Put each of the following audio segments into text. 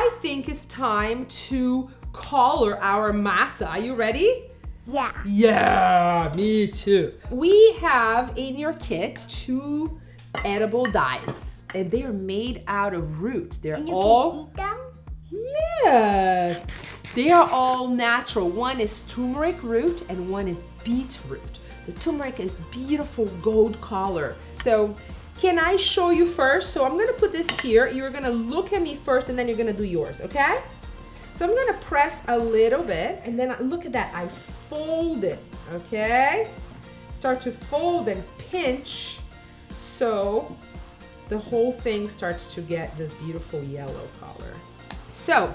I think it's time to color our masa. Are you ready? Yeah. Yeah, me too. We have in your kit 2 edible dyes, and they are made out of roots. They're And you all can eat them? Yes. They are all natural. One is turmeric root and one is beetroot. The turmeric is beautiful gold color. So can I show you first? So I'm gonna put this here. You're gonna look at me first and then you're gonna do yours, okay? So I'm gonna press a little bit and then look at that, I fold it, okay? Start to fold and pinch so the whole thing starts to get this beautiful yellow color. So,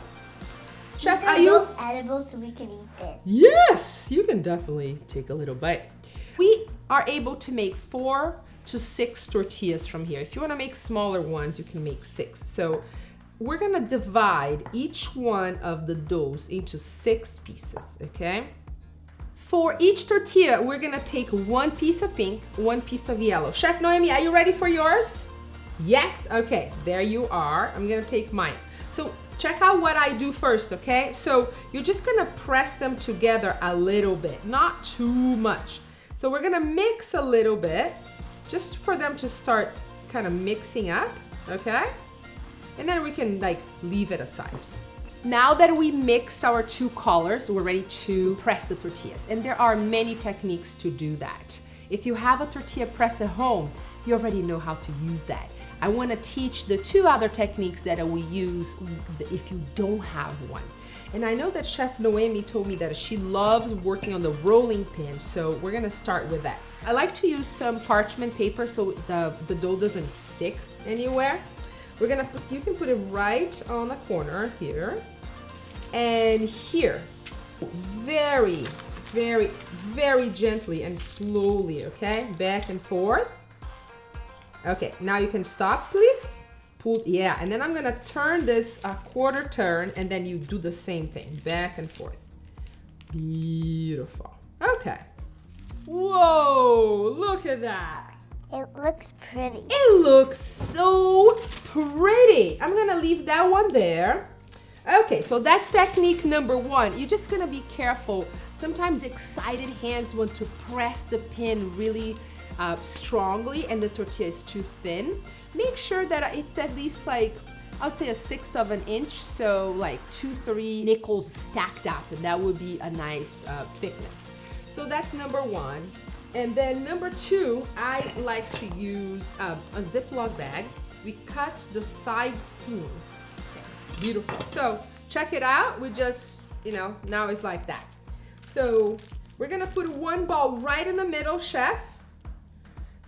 Chef, are you edible so we can eat this? Yes, you can definitely take a little bite. We are able to make 4 to 6 tortillas from here. If you want to make smaller ones, you can make 6. So we're gonna divide each one of the doughs into 6 pieces, okay? For each tortilla, we're gonna take 1 piece of pink, 1 piece of yellow. Chef Noemi, are you ready for yours? Yes? Okay, there you are. I'm gonna take mine. So check out what I do first, okay? So you're just gonna press them together a little bit, not too much. So we're gonna mix a little bit, just for them to start kind of mixing up, okay? And then we can like leave it aside. Now that we mixed our 2 colors, we're ready to press the tortillas. And there are many techniques to do that. If you have a tortilla press at home, you already know how to use that. I want to teach the 2 other techniques that we use if you don't have one. And I know that Chef Noemi told me that she loves working on the rolling pin, so we're gonna start with that. I like to use some parchment paper so the dough doesn't stick anywhere. We're gonna put, you can put it right on the corner here and here. Very, very, very gently and slowly, okay? Back and forth. Okay, now you can stop, please. Pull, yeah, and then I'm gonna turn this a quarter turn and then you do the same thing, back and forth. Beautiful. Okay. Whoa, look at that. It looks pretty. It looks so pretty. I'm gonna leave that one there. Okay, so that's technique number 1. You're just gonna be careful. Sometimes excited hands want to press the pin really strongly and the tortilla is too thin. Make sure that it's at least like, I would say a 1/6 of an inch, so like 2-3 nickels stacked up, and that would be a nice thickness. So that's number 1. And then number 2, I like to use a Ziploc bag. We cut the side seams. Okay, beautiful. So check it out. We just, now it's like that. So we're gonna put 1 ball right in the middle, Chef.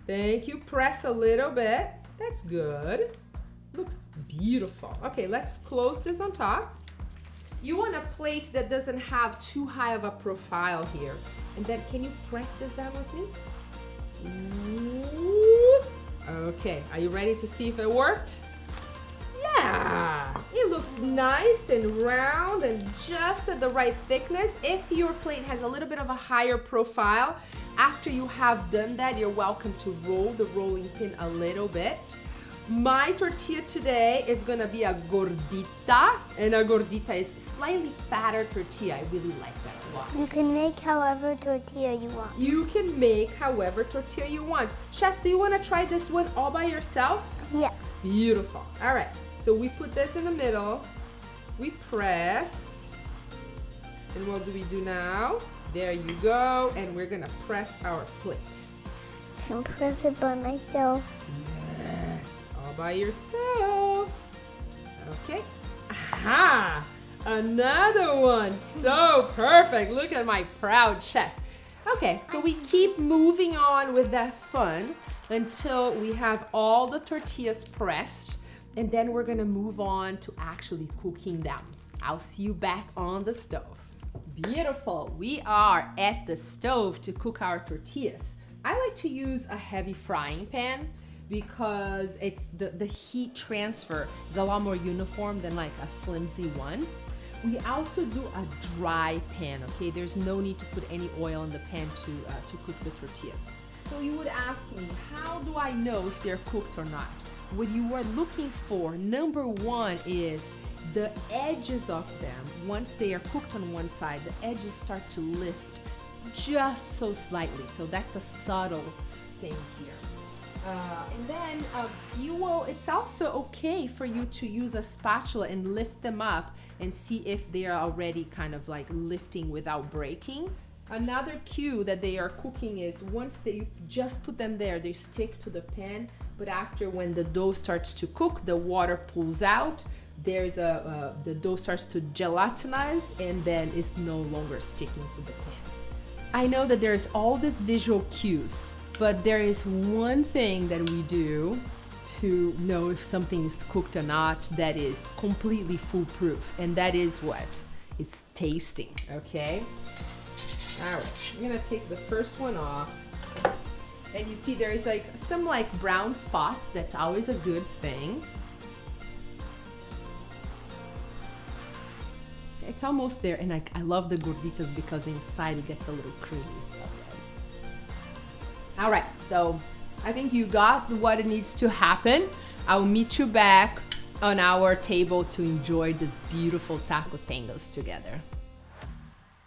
Thank you. Press a little bit. That's good. Looks beautiful. Okay, let's close this on top. You want a plate that doesn't have too high of a profile here. And then can you press this down with me? Ooh. Okay, are you ready to see if it worked? Yeah, it looks nice and round and just at the right thickness. If your plate has a little bit of a higher profile, after you have done that, you're welcome to roll the rolling pin a little bit. My tortilla today is gonna be a gordita, and a gordita is slightly fatter tortilla. I really like that a lot. You can make however tortilla you want. You can make however tortilla you want. Chef, do you wanna try this one all by yourself? Yeah. Beautiful. All right, so we put this in the middle. We press. And what do we do now? There you go. And we're gonna press our plate. I can press it by myself. Yes, all by yourself. Okay. Aha! Another one. So perfect. Look at my proud chef. Okay, so we keep moving on with that fun until we have all the tortillas pressed, and then we're gonna move on to actually cooking them. I'll see you back on the stove. Beautiful, we are at the stove to cook our tortillas. I like to use a heavy frying pan because it's the heat transfer is a lot more uniform than like a flimsy one. We also do a dry pan, okay? There's no need to put any oil in the pan to cook the tortillas. So you would ask me, how do I know if they're cooked or not? What you are looking for, number 1 is the edges of them, once they are cooked on one side, the edges start to lift just so slightly. So that's a subtle thing here. And then it's also okay for you to use a spatula and lift them up and see if they are already kind of like lifting without breaking. Another cue that they are cooking is once you just put them there, they stick to the pan, but after when the dough starts to cook, the water pulls out, the dough starts to gelatinize and then it's no longer sticking to the pan. I know that there's all these visual cues, but there is one thing that we do to know if something is cooked or not that is completely foolproof, and that is what? It's tasting, okay? All right, I'm gonna take the first one off. And you see there is like some like brown spots. That's always a good thing. It's almost there, and I love the gorditas because inside it gets a little creamy. So all right, so I think you got what it needs to happen. I'll meet you back on our table to enjoy these beautiful taco tangos together.